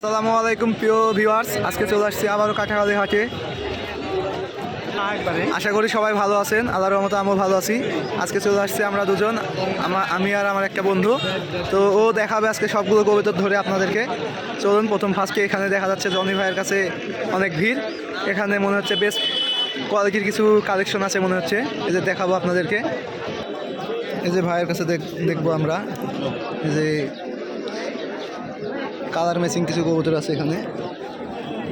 আসসালামু আলাইকুম প্রিয় ভিউয়ার্স, আজকে চলে আসছি আবারও কাঁঠাখালী হাটে। আশা করি সবাই ভালো আছেন, আল্লাহর রহমতে আমিও ভালো আছি। আজকে চলে আসছি আমরা দুজন, আমি আর আমার একটা বন্ধু। তো ও দেখাবে আজকে সবগুলো কবুতর ধরে আপনাদেরকে। চলুন, প্রথম ফার্স্টে এখানে দেখা যাচ্ছে জনি ভাইয়ের কাছে অনেক ভিড়। এখানে মনে হচ্ছে বেস্ট কোয়ালিটির কিছু কালেকশন আছে মনে হচ্ছে, এই যে দেখাবো আপনাদেরকে। এই যে ভাইয়ের কাছে দেখবো আমরা, এই যে কালার ম্যাচিং কিছু কবুতর আছে এখানে।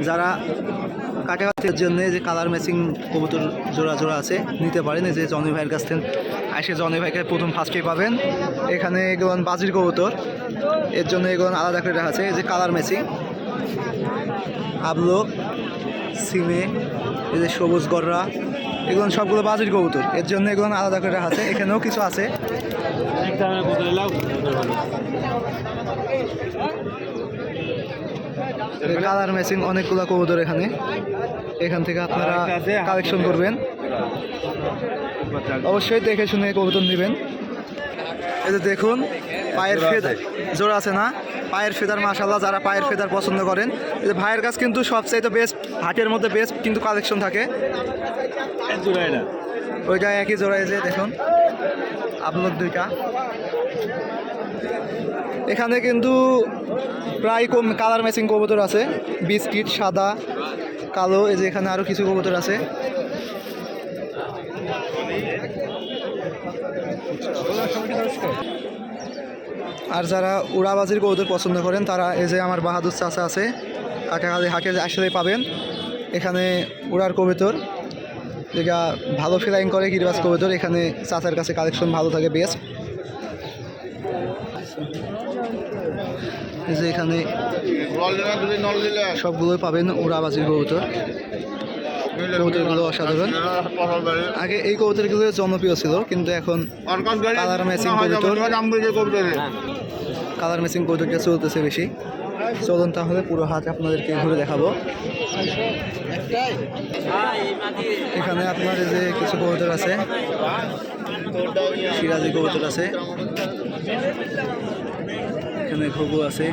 যারা কাটাকাটির জন্য যে কালার ম্যাচিং কবুতর জোড়া জোড়া আছে নিতে পারেন। এই যে জনি ভাইয়ের কাছ থেকে এসে জনি ভাইকে প্রথম ফার্স্টে পাবেন। এখানে এগুলো বাজির কবুতর, এর জন্য এগুলো আলাদা করে রাখা আছে। এই যে কালার ম্যাচিং আবলো, সিমে, এই যে সবুজ গররা, এগুলো সবগুলো বাজির কবুতর, এর জন্য এগুলো আলাদা করে রাখা আছে। এখানেও কিছু আছে। কালার ম্যাচিং অনেকগুলো কবুতর এখান থেকে আপনারা কালেকশন করবেন। অবশ্যই দেখে শুনে কবুতর নেবেন। এই যে দেখুন পায়ের ফেদার জোড়া আছে না, পায়ের ফেদার মাশাআল্লাহ। যারা পায়ের ফেদার পছন্দ করেন, এই যে ভাইয়ের কাছে কিন্তু সবচাইতে বেস্ট, হাটের মধ্যে বেস্ট কিন্তু কালেকশন থাকে। ওইটা একই জোড়া, এই যে দেখুন আপনার দুইটা। এখানে কিন্তু প্রায় কম কালার ম্যাচিং কবুতর আছে, বিস্কিট, সাদা, কালো। এই যে এখানে আরও কিছু কবুতর আছে। আর যারা উড়াবাজির কবুতর পছন্দ করেন তারা এই যে আমার বাহাদুর চাচা আছে, কাটাখালী হাটে আসলে পাবেন। এখানে উড়ার কবুতর যেটা ভালো ফ্লাইং করে, গিরিবাজ কবুতর, এখানে চাচার কাছে কালেকশন ভালো থাকে বেস্ট। এই যে এখানে সবগুলোই পাবেন উড়াবাজির কবুতর। কবুতরগুলো অসাধারণ। আগে এই কবুতরগুলো জনপ্রিয় ছিল, কিন্তু এখন কালার ম্যাচিং কবুতরটা চলতেছে বেশি। চলুন তাহলে পুরো হাট আপনাদেরকে ঘুরে দেখাবো। এখানে আপনার যে কিছু কবুতর আছে, সিরাজি কবুতর আছে, এখানে ঘুঘু আছে।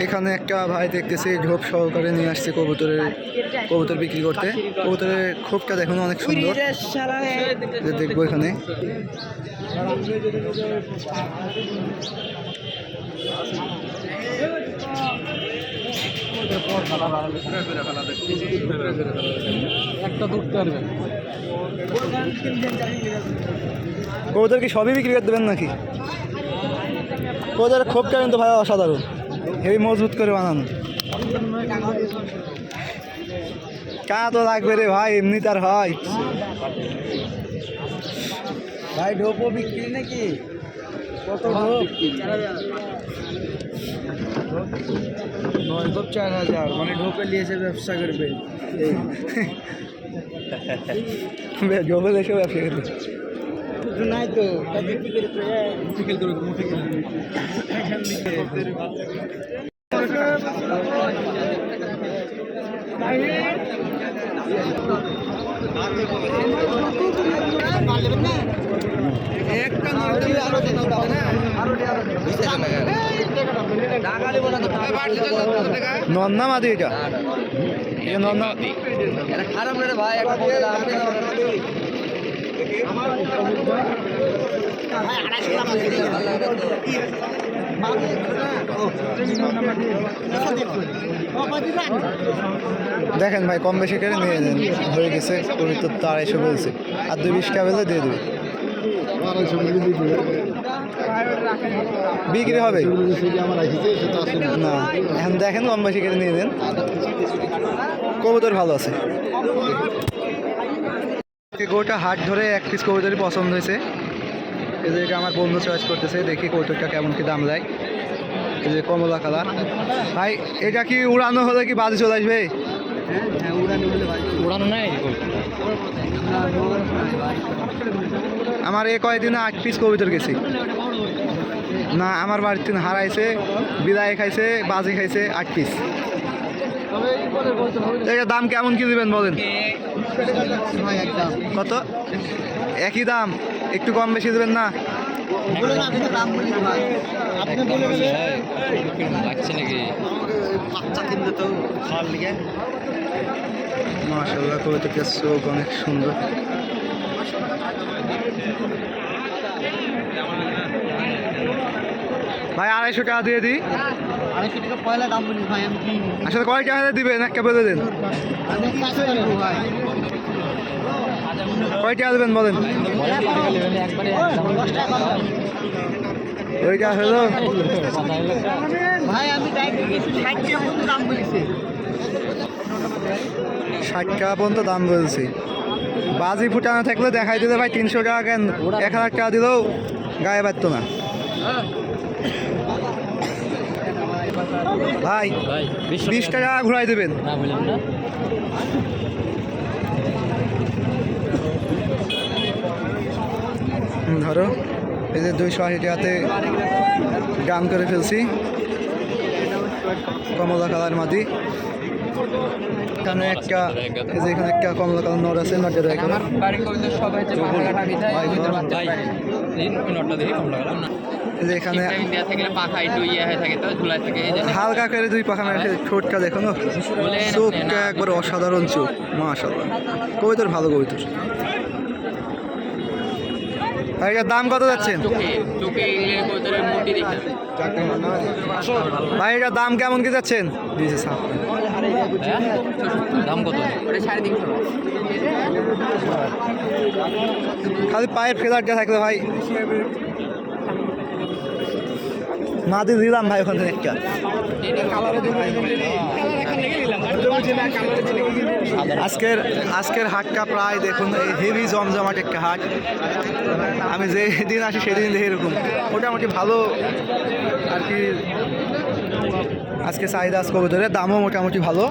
এখানে একটা ভাই দেখতেছি ঢোপ সহকারে নিয়ে আসছে কবুতর বিক্রি করতে। কবুতরের খোপটা দেখুন অনেক সুন্দর, দেখবো এখানে। কবুতর কি সবই বিক্রি করে দেবেন নাকি? কবুতরের খোপটা কিন্তু ভাই অসাধারণ, হেভি মজবুত করে বানানো। কা তো লাগবে রে ভাই, এমনি তার হয় ভাই। ঢোপও বিক্রি নাকি? কত ঢোপ? 4,000, মানে ঢোপে নিয়েছে ব্যবসা করবে। ঢোপে দেশে ব্যবসা করবে নাই তো। নন্না মাদি, এটা নন্না খারাপ রে ভাই। দেখেন ভাই, কম বেশি করে নিয়ে নেন, হয়ে গেছে। তো 250 বলছে, আর 220 বেলে দিয়ে দেবে, বিক্রি হবে না। এখন দেখেন কম বেশি করে নিয়ে নেন, কবুতর ভালো আছে। গোটা হাট ধরে এক পিস কবুতরই পছন্দ হয়েছে। এই যে এটা আমার বন্ধু চয়েস করতেছে, দেখি কবুতরটা কেমন কি দাম যায়। এই যে কমলা কালার। ভাই এটা কি উড়ানো হলে কি বাজি চলে আসবে? উড়ানো নাই আমার। এ কয়েকদিনে 8 পিস কবুতর গেছি না, আমার বাড়ির থেকে হারাইছে, বিদায় খাইছে, বাজি খাইছে 8 পিস। এটা দাম কেমন কি দিবেন বলেন? কত? একই দাম, একটু কম বেশি দেবেন না? মাশাআল্লাহ, কবুতরটার চোখ অনেক সুন্দর। ভাই 250 টাকা দিয়ে দিই। 250 টাকা পয়লা দাম বলি ভাই, আমি কি আসলে কয় টাকা দিবেন একটা বলে দেন। কয় টাকা দেবেন বলেন? ওইটা হলো ভাই আমি 60 টাকা পর্যন্ত দাম বলেছি। 60 টাকা পর্যন্ত দাম বলছি। বাজি ফুটানো থাকলে দেখাই দিলে ভাই 300 টাকা কেন, 1000 টাকা দিলেও গায়ে বাড়তো না ভাই। 20 টাকা ঘুরাই দেবেন। ধরো এই যে 280 টাকাতে গান করে ফেলছি। কমলা কালার মাদি, এখানে একটা, এই যে এখানে একটা কমলা কালার নর আছে, নটটা দেখো। এই যে এখানে হালকা করে 2 পাখা মেরে ঠোঁটটা দেখো না, চোখটা একবার অসাধারণ চোখ, মাশাআল্লাহ। কবিতর ভালো কবিতর। এটার দাম কত যাচ্ছেন ভাই? এটার দাম কেমন কি যাচ্ছেন? দাম কত? খালি পায়ের ফেলারটা থাকলে ভাই মাদি দিলাম ভাই ওখান থেকে একটা। আজকের হাটটা প্রায় দেখুন হেভি জমজমাট একটা হাট। আমি যেদিন আসি সেদিন দেখি এরকম মোটামুটি ভালো আর কি। আজকে চাহিদা আজ কবুতরের দামও মোটামুটি ভালো।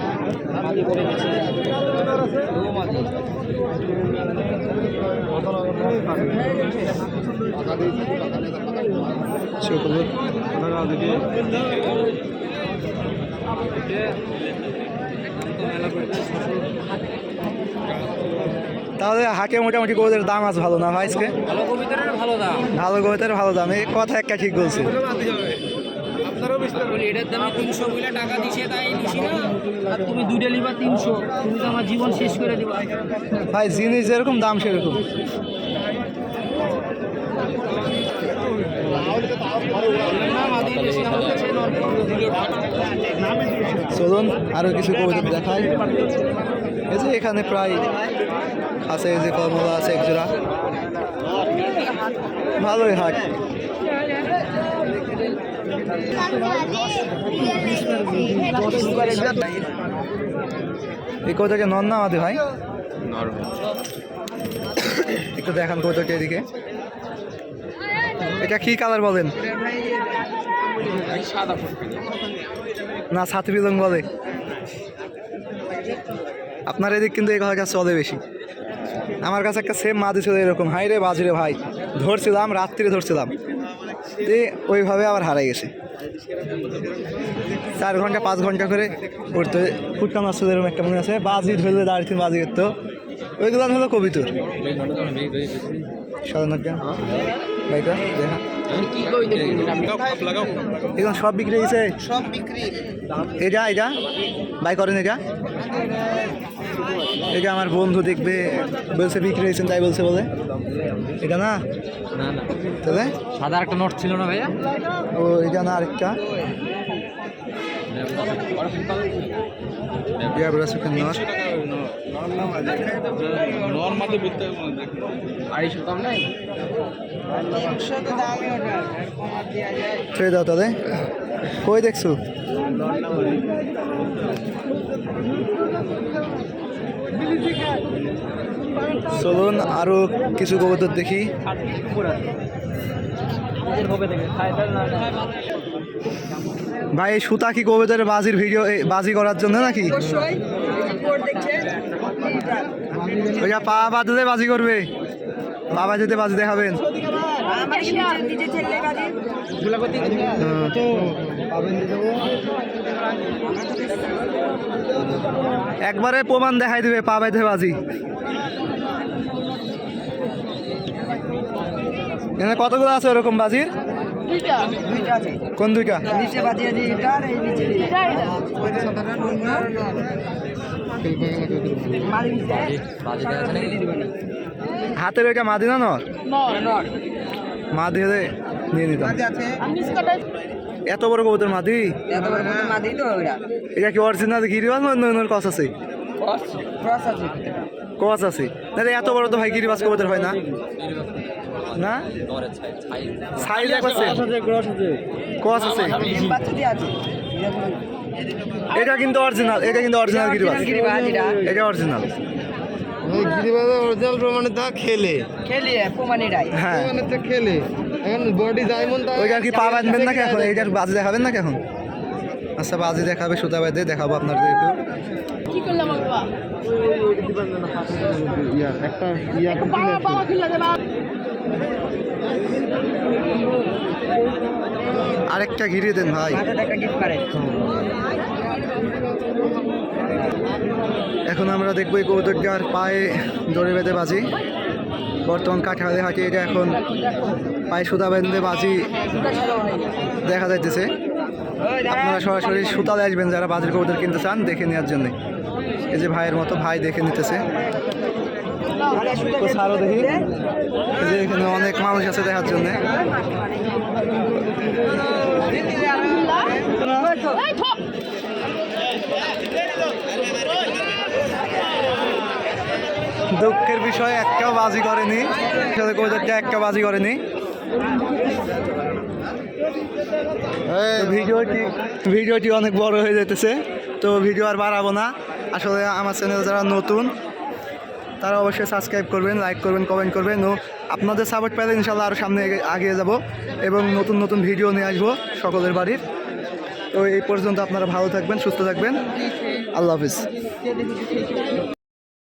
তাহলে হাটে মোটামুটি কবুতরের দাম আছে ভালো না ভাই? আজকে ভালো কবুতরের ভালো দাম, এই কথা একটা ঠিক বলছে। এটার দাম 300 বলে টাকা দিছে, তাই নিছি না। আর তুমি 2 ডেলিভার 300, তুমি তো আমার জীবন শেষ করে দিবা ভাই। জিনিস যেরকম দাম সেরকম। চলুন আরো কিছু কবুতর দেখাই। এই যে এখানে প্রায় আছে, এই যে কমলা আছে এক জোড়া, ভালোই হাট। এই কবুতরটা নর না মাদি ভাই? একটু দেখান কবুতরটা এদিকে। এটা কি কালার বলেন? না ছাতি বিলং বলে আপনার এদিক, কিন্তু এই কথা চলে বেশি। আমার কাছে একটা সেম মাদি ছিল এরকম, হাই রে বাজি রে ভাই, ধরছিলাম রাত্রিরে ধরছিলাম, ওইভাবে আবার হারাই গেছে। 4 ঘন্টা 5 ঘন্টা করে উঠতে ফুটকাম আসছে, এরকম একটা মনে আছে। বাজি ধরলে দাঁড়িয়ে বাজি করতো, ওইগুলো হলো কবিতর। ভাইটা দেখা এখন সব বিক্রি হয়েছে, সব বিক্রি। এটা বাই করেন। এটা আমার বন্ধু দেখবে বলছে বিক্রি হয়েছেন, তাই বলছে বলে। এটা না তাহলে সাদা একটা নোট ছিল না ভাইয়া? ও এটা না, আরেকটা ছেড়ে দাও তাহলে। কই দেখছো? চলুন আরো কিছু কবুতর দেখি। ভাই এই সুতা কি কবুতরের বাজির ভিডিও বাজি করার জন্য নাকি? ওইটা পা বাঁধলে বাজি করবে, পা বাজিতে বাজি দেখাবেন। একবারে প্রমাণ দেখাই দিবে পা বাইতে বাজি। এখানে কতগুলো আছে ওরকম বাজির? দুইটা আছে। কোন দুইটা? নিচে বাজি আছে এটা আর এই নিচে হাতের ওইটা মাদি না নর? মা দিয়ে দে, নিয়ে নিতাম। আছে এত বড় কবুতর মাদি? এত বড় মতো মাদি তো ওইটা এটা কি অরিজিনাল গিরিবাজ না অন্য কস আছে? ক্রস আছে। কস আছে না রে, এত বড় তো ভাই গিরিবাজ কবুতর হয় না? না সাইজ একবার কস আছে। ডিম বাচ্চা দিয়ে আছে। এটা কিন্তু অরিজিনাল, এটা কিন্তু অরিজিনাল গিরিবাজ, গিরিবাজ এটা। এটা অরিজিনাল। গিরিবাজের অরিজিনাল প্রমাণে তা খেলে খেলিয়ে প্রমাণীরাই। হ্যাঁ, মানে তো খেলে এখন বডি ডায়মন্ড ওইটা কি পা বাঁধবেন নাকি এখন? এইটার বাজি দেখাবেন নাকি এখন? আচ্ছা বাজি দেখাবে, সুতা বেঁধে দেখাবো আপনাদের একটু। কি করলাম বাবা? ইয়ার একটা ইয়া বাবা বাবা খিলা দে বাবা। আরেকটা ঘিরিয়ে দেন ভাই। মাথাটা একটা গিফট করে। এখন আমরা দেখবো এই কবুতরটার পায়ে দড়ি বেঁধে বাজি। বর্তমান কাঠালে হাটে এটা এখন পায়ে সুতা বেঁধে বাজি দেখা যাইতেছে। আপনারা সরাসরি সুতালে আসবেন যারা বাজির কবুতর কিনতে চান দেখে নেওয়ার জন্য। এই যে ভাইয়ের মতো ভাই দেখে নিতেছে। তো ছাড়ো দেখি, এই যে এখানে অনেক মানুষ আছে দেখার জন্য। এই থো। দুঃখের বিষয় একটাও বাজি করেনি, সাথে কবুতরটা একটা বাজি করেনি। তো ভিডিওটি অনেক বড় হয়ে যেতেছে, তো ভিডিও আর বাড়াবো না। আসলে আমার চ্যানেল যারা নতুন তারা অবশ্যই সাবস্ক্রাইব করবেন, লাইক করবেন, কমেন্ট করবেন। ও আপনাদের সাপোর্ট পেলে ইনশাল্লাহ আরও সামনে আগিয়ে যাব এবং নতুন নতুন ভিডিও নিয়ে আসবো সকলের বাড়ির। তো এই পর্যন্ত আপনারা ভালো থাকবেন, সুস্থ থাকবেন। আল্লাহ হাফিজ।